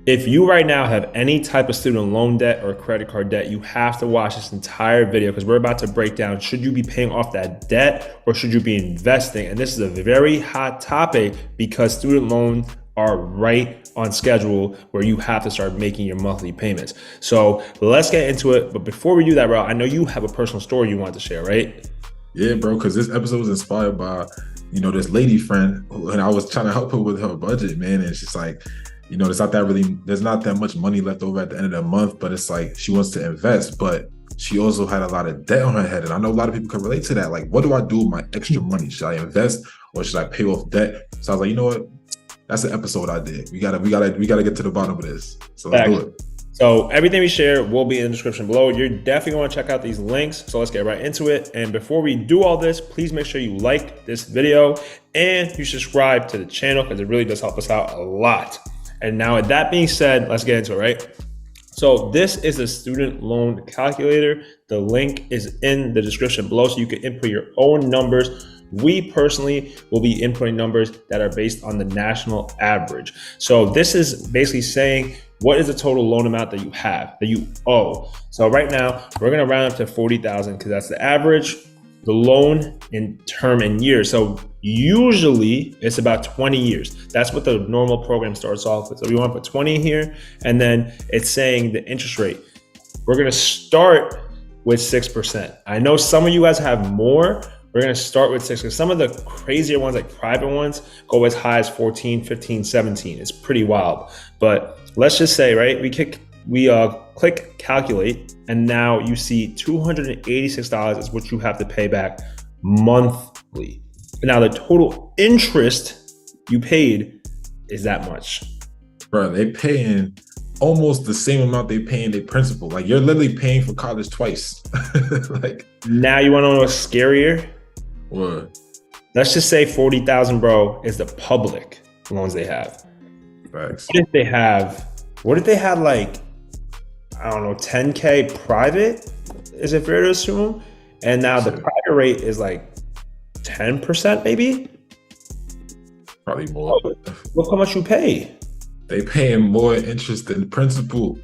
If you right now have any type of student loan debt or credit card debt, you have to watch this entire video because we're about to break down, should you be paying off that debt or should you be investing? And this is a very hot topic because student loans are right on schedule where you have to start making your monthly payments. So let's get into it. But before we do that, bro, I know you have a personal story you want to share, right? Yeah, bro, because this episode was inspired by, this lady friend, and I was trying to help her with her budget, man. And she's like, there's not that much money left over at the end of the month, but it's like she wants to invest, but she also had a lot of debt on her head. And I know a lot of people can relate to that. Like, what do I do with my extra money? Should I invest or should I pay off debt? So I was like, you know what? That's an episode I did. We gotta get to the bottom of this. So let's do it. So everything we share will be in the description below. You're definitely going to check out these links. So let's get right into it. And before we do all this, please make sure you like this video and you subscribe to the channel because it really does help us out a lot. And now with that being said, let's get into it, right? So this is a student loan calculator. The link is in the description below so you can input your own numbers. We personally will be inputting numbers that are based on the national average. So this is basically saying what is the total loan amount that you have, that you owe. So right now we're gonna round up to 40,000 because that's the average, the loan in term in years. So usually it's about 20 years. That's what the normal program starts off with. So we want to put 20 here, and then it's saying the interest rate. We're gonna start with 6%. I know some of you guys have more. We're gonna start with 6 because some of the crazier ones, like private ones, go as high as 14, 15, 17. It's pretty wild. But let's just say, right, we click calculate, and now you see $286 is what you have to pay back monthly. Now the total interest you paid is that much. Bro, they paying almost the same amount they paying their principal. Like, you're literally paying for college twice. Like, now you want to know what's scarier? What? Let's just say 40,000, bro, is the public loans they have. Facts. What if they had like, I don't know, 10K private? Is it fair to assume? And now the private rate is like 10% maybe? Probably more. Look how much you pay. They paying more interest than principal.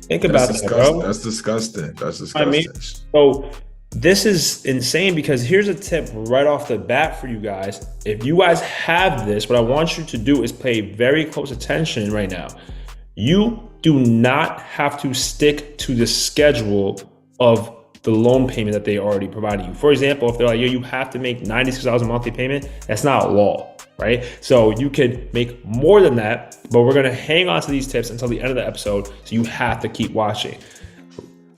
Think about that, bro. That's disgusting. That's disgusting. I mean, so this is insane because here's a tip right off the bat for you guys. If you guys have this, what I want you to do is pay very close attention right now. You do not have to stick to the schedule of the loan payment that they already provided you. For example, if they're like, yo, you have to make $96 a monthly payment, that's not law, right? So you could make more than that, but we're gonna hang on to these tips until the end of the episode, so you have to keep watching.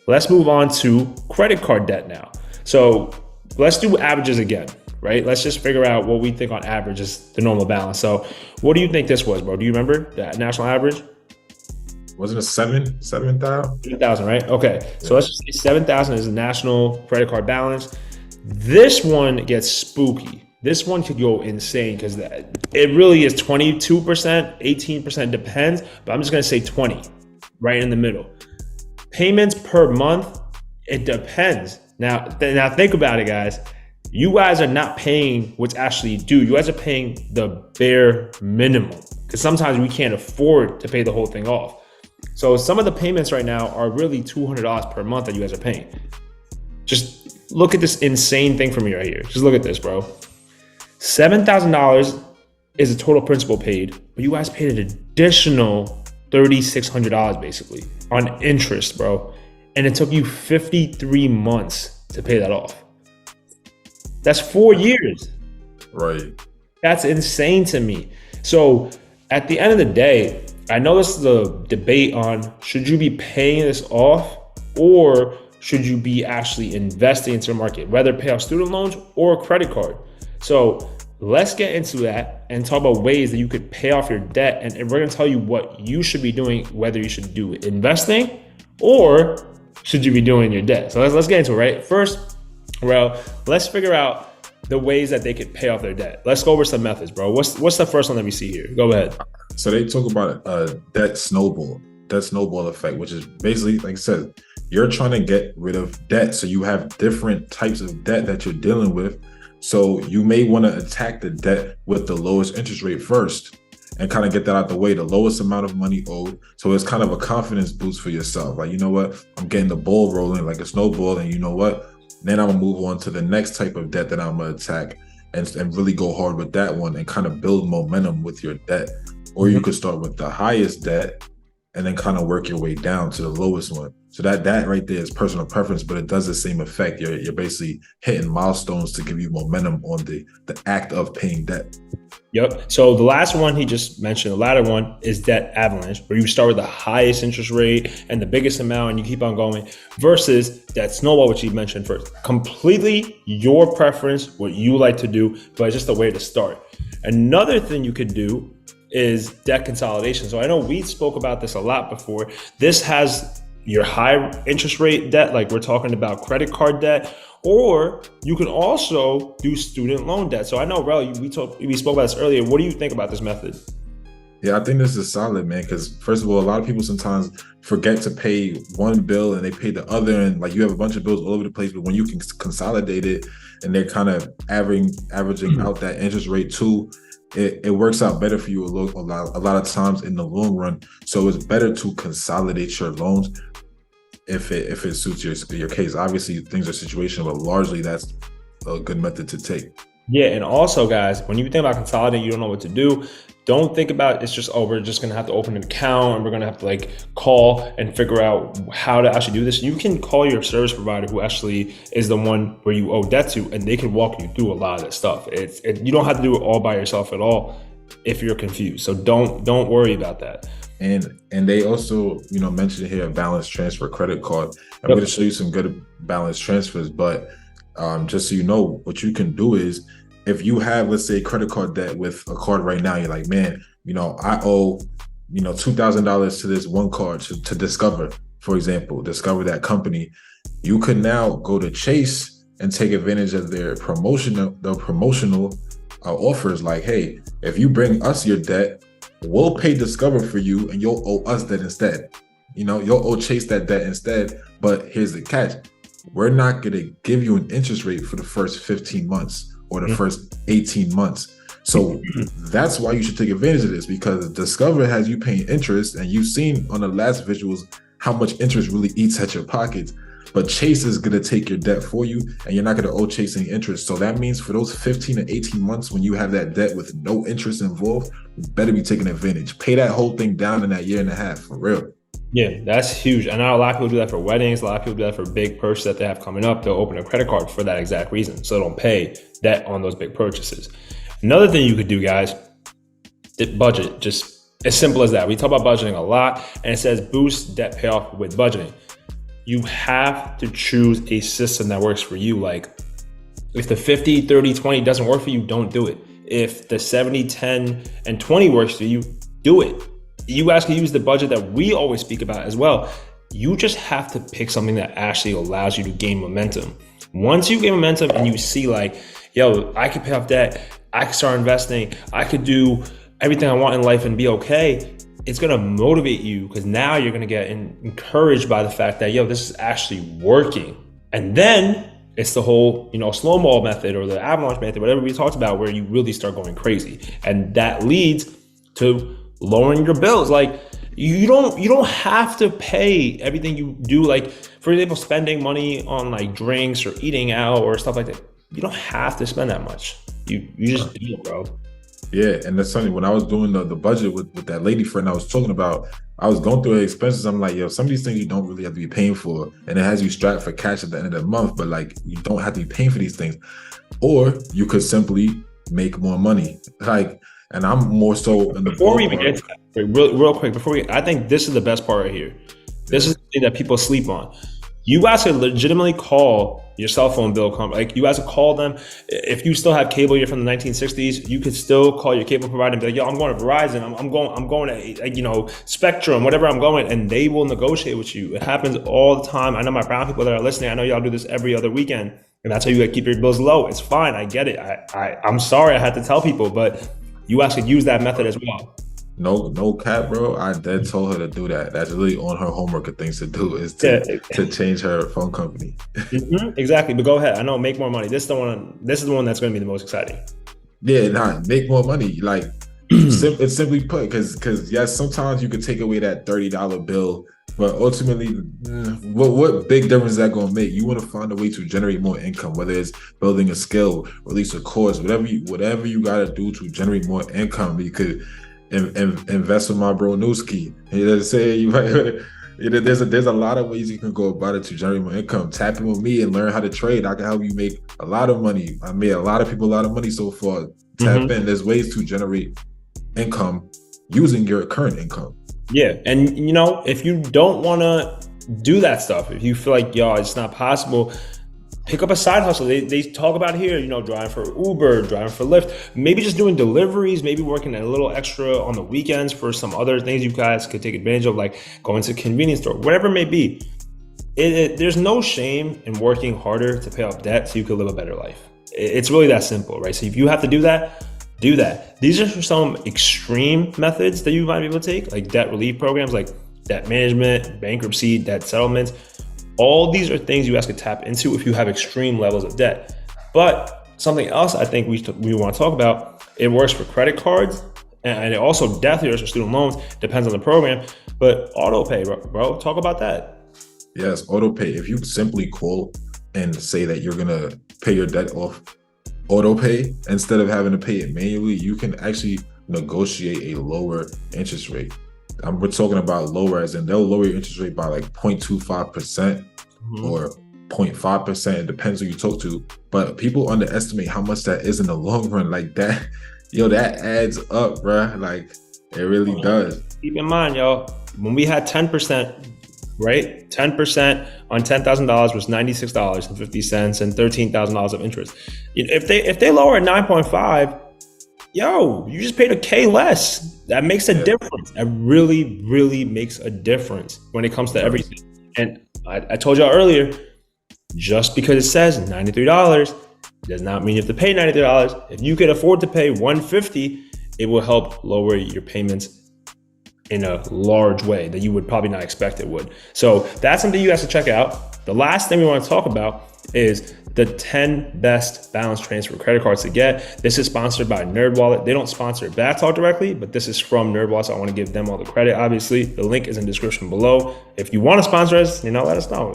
Let's move on to credit card debt now. So let's do averages again, right? Let's just figure out what we think on average is the normal balance. So what do you think this was, bro? Do you remember that national average? Wasn't it 7,000? 7,000, right? Okay, so let's just say 7,000 is the national credit card balance. This one gets spooky. This one could go insane because it really is 22%, 18%, depends, but I'm just gonna say 20, right in the middle. Payments per month, it depends. Now think about it, guys. You guys are not paying what's actually due. You guys are paying the bare minimum because sometimes we can't afford to pay the whole thing off. So some of the payments right now are really $200 per month that you guys are paying. Just look at this insane thing for me right here. Just look at this, bro. $7,000 is the total principal paid, but you guys paid an additional $3,600 basically on interest, bro. And it took you 53 months to pay that off. That's 4 years. Right. That's insane to me. So at the end of the day, I know this is a debate on should you be paying this off or should you be actually investing into the market, whether pay off student loans or a credit card. So let's get into that and talk about ways that you could pay off your debt. And we're gonna tell you what you should be doing, whether you should do investing or should you be doing your debt. So let's get into it, right? First, well, let's figure out the ways that they could pay off their debt. Let's go over some methods, bro. What's the first one that we see here? Go ahead. So they talk about a debt snowball effect, which is basically, like I said, you're trying to get rid of debt. So you have different types of debt that you're dealing with. So you may want to attack the debt with the lowest interest rate first. and kind of get that out the way, the lowest amount of money owed. So it's kind of a confidence boost for yourself. Like, you know what? I'm getting the ball rolling like a snowball. And you know what? Then I'm gonna move on to the next type of debt that I'm gonna attack and really go hard with that one and kind of build momentum with your debt. Or you could start with the highest debt and then kind of work your way down to the lowest one. So that right there is personal preference, but it does the same effect. You're basically hitting milestones to give you momentum on the act of paying debt. Yep. So the last one he just mentioned, the latter one, is debt avalanche, where you start with the highest interest rate and the biggest amount and you keep on going, versus that snowball, which he mentioned first. Completely your preference, what you like to do, but it's just a way to start. Another thing you could do is debt consolidation. So I know we spoke about this a lot before. This has your high interest rate debt, like we're talking about credit card debt, or you can also do student loan debt. So I know, Rel, we spoke about this earlier. What do you think about this method? Yeah, I think this is solid, man, because first of all, a lot of people sometimes forget to pay one bill and they pay the other, and like you have a bunch of bills all over the place, but when you can consolidate it and they're kind of averaging out that interest rate too, it works out better for you a lot of times in the long run. So it's better to consolidate your loans if it suits your case. Obviously, things are situational, but largely that's a good method to take. Yeah, and also, guys, when you think about consolidating, you don't know what to do. Don't think about it's just, oh, we're just gonna have to open an account and we're gonna have to like call and figure out how to actually do this. You can call your service provider who actually is the one where you owe debt to, and they can walk you through a lot of this stuff. You don't have to do it all by yourself at all if you're confused. So don't worry about that. And they also, mentioned here a balance transfer credit card. I'm going to show you some good balance transfers, but just so you know, what you can do is if you have, let's say, credit card debt with a card right now, you're like, man, I owe, $2,000 to this one card to Discover, for example, Discover, that company. You could now go to Chase and take advantage of their promotional offers. Like, hey, if you bring us your debt, we'll pay Discover for you and you'll owe us that instead. You'll owe Chase that debt instead. But here's the catch. We're not going to give you an interest rate for the first 15 months or the first 18 months. So that's why you should take advantage of this, because Discover has you paying interest, and you've seen on the last visuals how much interest really eats at your pockets. But Chase is going to take your debt for you, and you're not going to owe Chase any interest. So that means for those 15 to 18 months when you have that debt with no interest involved, you better be taking advantage. Pay that whole thing down in that year and a half, for real. Yeah, that's huge. I know a lot of people do that for weddings. A lot of people do that for big purchases that they have coming up. They'll open a credit card for that exact reason, so they don't pay debt on those big purchases. Another thing you could do, guys, budget. Just as simple as that. We talk about budgeting a lot, and it says boost debt payoff with budgeting. You have to choose a system that works for you. Like if the 50, 30, 20 doesn't work for you, don't do it. If the 70, 10, and 20 works for you, do it. You guys can use the budget that we always speak about as well. You just have to pick something that actually allows you to gain momentum. Once you gain momentum and you see like, yo, I can pay off debt, I can start investing, I could do everything I want in life and be okay, it's going to motivate you, because now you're going to get encouraged by the fact that, yo, this is actually working. And then it's the whole, snowball method or the avalanche method, whatever we talked about, where you really start going crazy. And that leads to lowering your bills. Like you don't have to pay everything you do. Like, for example, spending money on like drinks or eating out or stuff like that. You don't have to spend that much. You just do it, bro. Yeah, and that's something. When I was doing the budget with that lady friend I was talking about, I was going through her expenses. I'm like, yo, some of these things you don't really have to be paying for, and it has you strapped for cash at the end of the month. But like, you don't have to be paying for these things, or you could simply make more money. Like, and I'm more so in the before we even get to that, real quick, I think this is the best part right here. This is the thing that people sleep on. You guys can legitimately call your cell phone bill company. Like, you guys can call them. If you still have cable, you're from the 1960s, you could still call your cable provider and be like, yo, I'm going to Verizon. I'm going to Spectrum, whatever I'm going, and they will negotiate with you. It happens all the time. I know my brown people that are listening, I know y'all do this every other weekend, and that's how you keep your bills low. It's fine. I get it. I'm sorry I had to tell people, but you guys could use that method as well. No cap, bro. I dead told her to do that. That's really on her homework of things to do, is to change her phone company. Exactly. But go ahead. I know, make more money. This is the one that's going to be the most exciting. Yeah, make more money. Like, It's simply put, because yes, sometimes you could take away that $30 bill, but ultimately, what big difference is that going to make? You want to find a way to generate more income, whether it's building a skill, or at least a course, whatever you got to do to generate more income. You could invest with my bro Newski. There's a lot of ways you can go about it to generate more income. Tap in with me and learn how to trade. I can help you make a lot of money. I made a lot of people a lot of money so far. Tap in. There's ways to generate income using your current income. Yeah, and if you don't want to do that stuff, if you feel like it's not possible, pick up a side hustle. They talk about here, driving for Uber, driving for Lyft, maybe just doing deliveries, maybe working a little extra on the weekends for some other things you guys could take advantage of, like going to a convenience store, whatever it may be. There's no shame in working harder to pay off debt so you could live a better life. It's really that simple, right? So if you have to do that, do that. These are some extreme methods that you might be able to take, like debt relief programs, like debt management, bankruptcy, debt settlements. All these are things you guys could tap into if you have extreme levels of debt. But something else I think we want to talk about, it works for credit cards, and it also definitely works for student loans, depends on the program, but auto pay, bro, talk about that. Yes, auto pay. If you simply call and say that you're going to pay your debt off auto pay, instead of having to pay it manually, you can actually negotiate a lower interest rate. We're talking about lower as in they'll lower your interest rate by like 0.25% or 0.5%. It depends who you talk to. But people underestimate how much that is in the long run. Like that, that adds up, bruh. Like it really does. Keep in mind, y'all, when we had 10%, right? 10% on $10,000 was $96.50 and $13,000 of interest. If they lower at 9.5, you just paid $1,000 less. That makes a difference. That really, really makes a difference when it comes to everything. And I told y'all earlier, just because it says $93 does not mean you have to pay $93. If you can afford to pay $150, it will help lower your payments in a large way that you would probably not expect it would. So that's something you guys to check out. The last thing we want to talk about is the 10 best balance transfer credit cards to get. This is sponsored by NerdWallet. They don't sponsor Bad Talk directly, but this is from NerdWallet, so I want to give them all the credit. Obviously, the link is in the description below. If you want to sponsor us, let us know.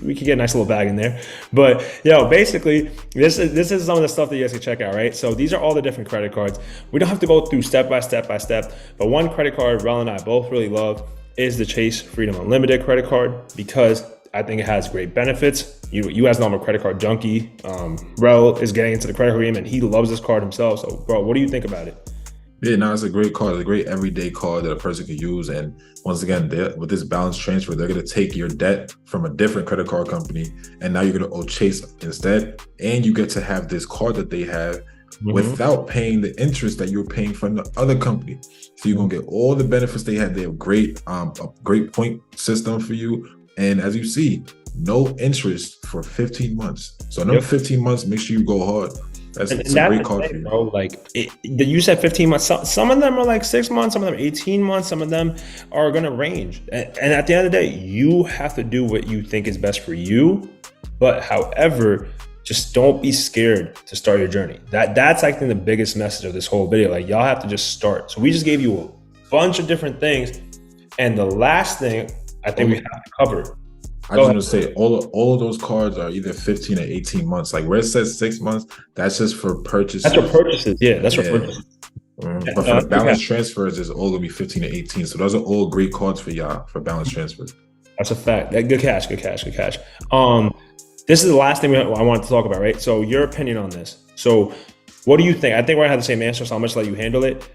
We could get a nice little bag in there. But basically, this is some of the stuff that you guys can check out, right? So these are all the different credit cards. We don't have to go through step by step, but one credit card Rel and I both really love is the Chase Freedom Unlimited credit card, because I think it has great benefits. You guys know I'm a credit card junkie. Rel is getting into the credit card game and he loves this card himself. So, bro, what do you think about it? Yeah, no, it's a great card. It's a great everyday card that a person can use. And once again, with this balance transfer, they're going to take your debt from a different credit card company, and now you're going to owe Chase instead. And you get to have this card that they have without paying the interest that you're paying from the other company. So you're going to get all the benefits they have. They have a great point system for you. And as you see, no interest for 15 months. So another 15 months, make sure you go hard. That's a great card for you. Bro, like you said 15 months. Some of them are like 6 months, some of them 18 months, some of them are going to range. And at the end of the day, you have to do what you think is best for you. But however, just don't be scared to start your journey. That's I think the biggest message of this whole video. Like, y'all have to just start. So we just gave you a bunch of different things. And the last thing I think we have to cover. I just want to say all of those cards are either 15 or 18 months. Like where it says 6 months, that's just for purchases. That's for purchases. Yeah, that's for purchases. But for the balance transfers, it's all gonna be 15 to 18. So those are all great cards for y'all for balance transfers. That's a fact. Good cash. This is the last thing I wanted to talk about, right? So your opinion on this. So what do you think? I think we're gonna have the same answer, so I'm just let you handle it.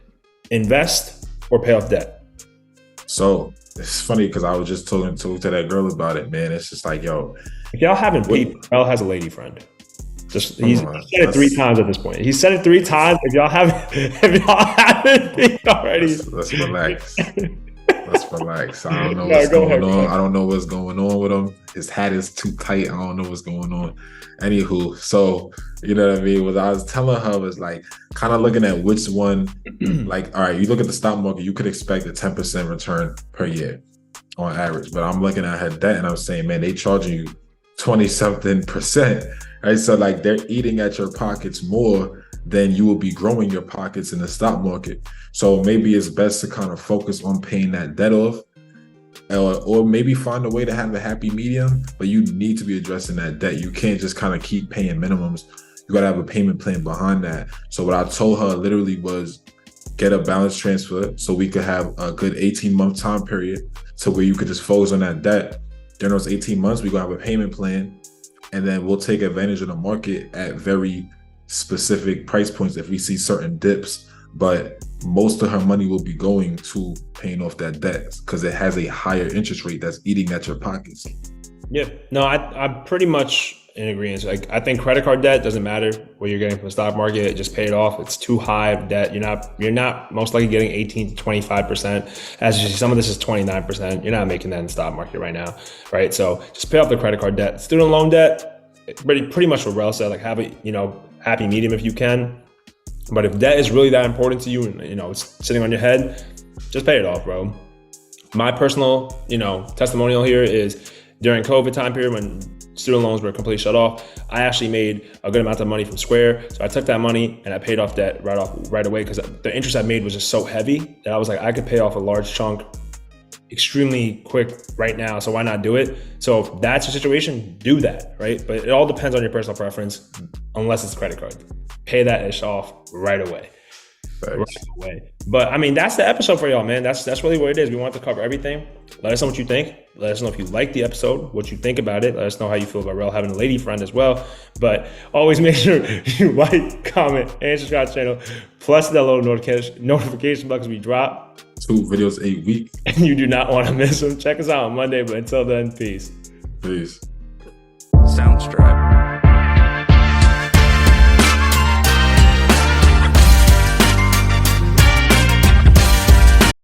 Invest or pay off debt? So it's funny because I was just talking to that girl about it, man. It's just like, yo. If y'all haven't peeped, Rel has a lady friend. He's said it 3 times at this point. He said it 3 times. If y'all haven't peeped already. Let's relax. Let's relax. I don't know what's going on. I don't know what's going on with him. His hat is too tight. I don't know what's going on. Anywho, so you know what I mean? What I was telling her was like kind of looking at which one, like, all right, you look at the stock market, you could expect a 10% return per year on average. But I'm looking at her debt and I'm saying, man, they charging you 20-something%. Right. So like they're eating at your pockets more then you will be growing your pockets in the stock market. So maybe it's best to kind of focus on paying that debt off, or maybe find a way to have a happy medium, but you need to be addressing that debt. You can't just kind of keep paying minimums. You got to have a payment plan behind that. So what I told her literally was get a balance transfer so we could have a good 18-month time period to where you could just focus on that debt. During those 18 months, we're going to have a payment plan, and then we'll take advantage of the market at very specific price points if we see certain dips. But most of her money will be going to paying off that debt because it has a higher interest rate that's eating at your pockets. Yeah, no, I'm pretty much in agreement. Like, I think credit card debt doesn't matter what you're getting from the stock market. Just pay it off. It's too high of debt. You're not most likely getting 18 to 25%. As you see, some of this is 29%. You're not making that in the stock market right now, right? So just pay off the credit card debt. Student loan debt, pretty much what Rel said. Like, have a happy medium if you can. But if debt is really that important to you and it's sitting on your head, just pay it off, bro. My personal testimonial here is during COVID time period when student loans were completely shut off, I actually made a good amount of money from Square. So I took that money and I paid off debt right away because the interest I made was just so heavy that I was like, I could pay off a large chunk extremely quick right now. So why not do it? So if that's your situation, do that, right? But it all depends on your personal preference, unless it's credit card. Pay that ish off right away. Right away. But I mean, that's the episode for y'all, man. That's really what it is. We want to cover everything. Let us know what you think. Let us know if you like the episode, what you think about it. Let us know how you feel about Rel having a lady friend as well. But always make sure you like, comment, and subscribe to the channel. Plus that little notification bell because we drop 2 videos a week. And you do not want to miss them. Check us out on Monday. But until then, peace. Peace. Soundstripe.